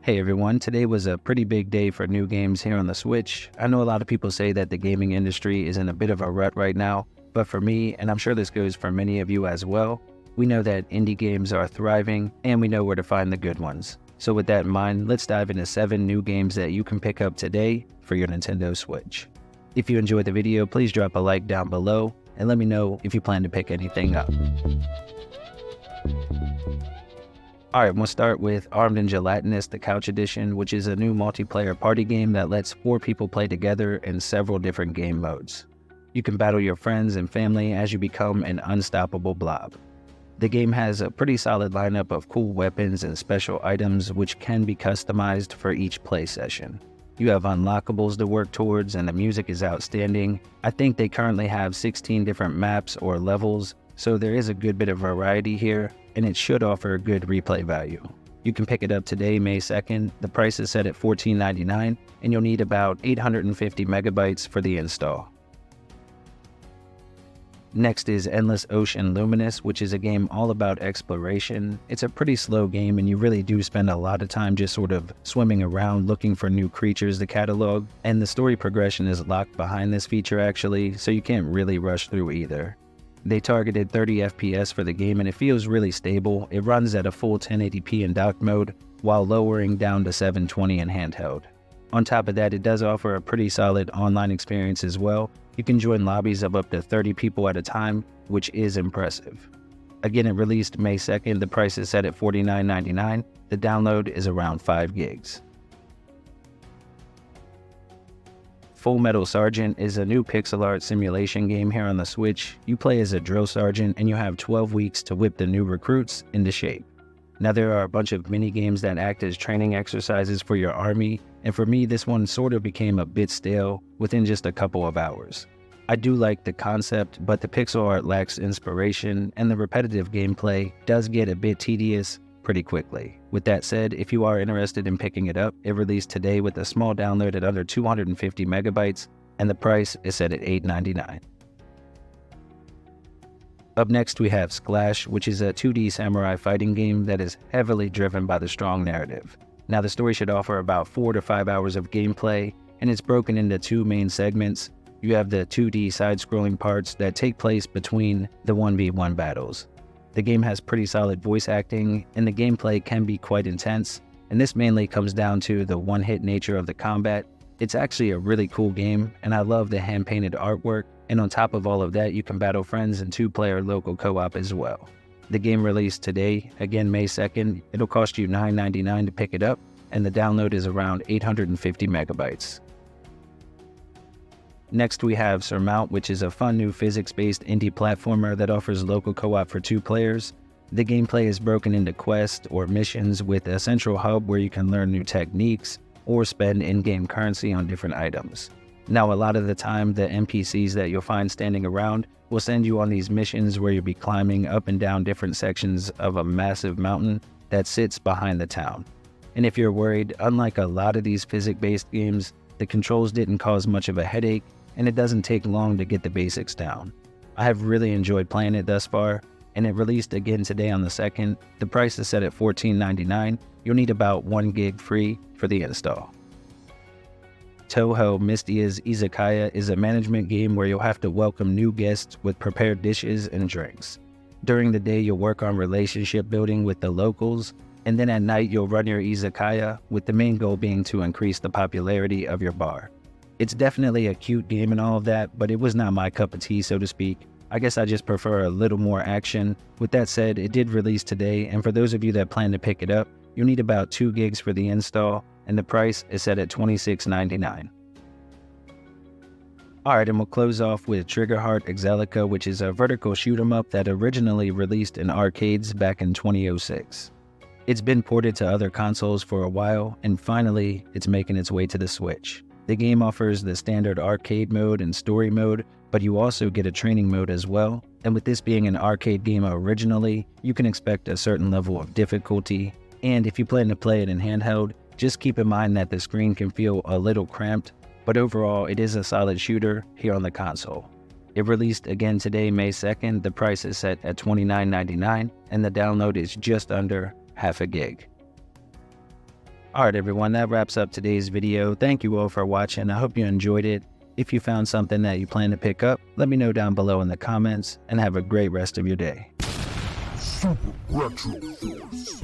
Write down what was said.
Hey everyone, today was a pretty big day for new games here on the Switch. I know a lot of people say that the gaming industry is in a bit of a rut right now, but for me, and I'm sure this goes for many of you as well, we know that indie games are thriving and we know where to find the good ones. So with that in mind, let's dive into 7 new games that you can pick up today for your Nintendo Switch. If you enjoyed the video, please drop a like down below and let me know if you plan to pick anything up. Alright, we'll start with Armed and Gelatinous, the Couch Edition, which is a new multiplayer party game that lets 4 people play together in several different game modes. You can battle your friends and family as you become an unstoppable blob. The game has a pretty solid lineup of cool weapons and special items which can be customized for each play session. You have unlockables to work towards and the music is outstanding. I think they currently have 16 different maps or levels, so there is a good bit of variety here, and it should offer good replay value. You can pick it up today, May 2nd. The price is set at $14.99, and you'll need about 850 megabytes for the install. Next is Endless Ocean Luminous, which is a game all about exploration. It's a pretty slow game, and you really do spend a lot of time just sort of swimming around looking for new creatures to catalog, and the story progression is locked behind this feature actually, so you can't really rush through either. They targeted 30 FPS for the game and it feels really stable. It runs at a full 1080p in dock mode while lowering down to 720 in handheld. On top of that, it does offer a pretty solid online experience as well. You can join lobbies of up to 30 people at a time, which is impressive. Again, it released May 2nd. The price is set at $49.99. The download is around 5 gigs. Full Metal Sergeant is a new pixel art simulation game here on the Switch. You play as a drill sergeant and you have 12 weeks to whip the new recruits into shape. Now there are a bunch of mini games that act as training exercises for your army, and for me this one sort of became a bit stale within just a couple of hours. I do like the concept, but the pixel art lacks inspiration and the repetitive gameplay does get a bit tedious pretty quickly. With that said, if you are interested in picking it up, it released today with a small download at under 250 megabytes, and the price is set at $8.99. Up next we have Sclash, which is a 2D samurai fighting game that is heavily driven by the strong narrative. Now the story should offer about 4 to 5 hours of gameplay, and it's broken into 2 main segments. You have the 2D side-scrolling parts that take place between the 1v1 battles. The game has pretty solid voice acting, and the gameplay can be quite intense, and this mainly comes down to the one-hit nature of the combat. It's actually a really cool game, and I love the hand-painted artwork, and on top of all of that, you can battle friends in 2-player local co-op as well. The game released today, again May 2nd. It'll cost you $9.99 to pick it up, and the download is around 850 megabytes. Next we have SurMount, which is a fun new physics-based indie platformer that offers local co-op for 2 players. The gameplay is broken into quests or missions with a central hub where you can learn new techniques or spend in-game currency on different items. Now a lot of the time the NPCs that you'll find standing around will send you on these missions where you'll be climbing up and down different sections of a massive mountain that sits behind the town. And if you're worried, unlike a lot of these physics-based games, the controls didn't cause much of a headache, and it doesn't take long to get the basics down. I have really enjoyed playing it thus far, and it released again today on the 2nd. The price is set at $14.99. You'll need about 1 gig free for the install. Touhou Mystia's Izakaya is a management game where you'll have to welcome new guests with prepared dishes and drinks. During the day, you'll work on relationship building with the locals, and then at night you'll run your Izakaya, with the main goal being to increase the popularity of your bar. It's definitely a cute game and all of that, but it was not my cup of tea, so to speak. I guess I just prefer a little more action. With that said, it did release today, and for those of you that plan to pick it up, you'll need about 2 gigs for the install, and the price is set at $26.99. Alright, and we'll close off with Triggerheart Exelica, which is a vertical shoot-'em-up that originally released in arcades back in 2006. It's been ported to other consoles for a while, and finally, it's making its way to the Switch. The game offers the standard arcade mode and story mode, but you also get a training mode as well. And with this being an arcade game originally, you can expect a certain level of difficulty. And if you plan to play it in handheld, just keep in mind that the screen can feel a little cramped, but overall it is a solid shooter here on the console. It released again today, May 2nd. The price is set at $29.99, and the download is just under half a gig. Alright everyone, that wraps up today's video. Thank you all for watching. I hope you enjoyed it. If you found something that you plan to pick up, let me know down below in the comments, and have a great rest of your day. Super Retro Force.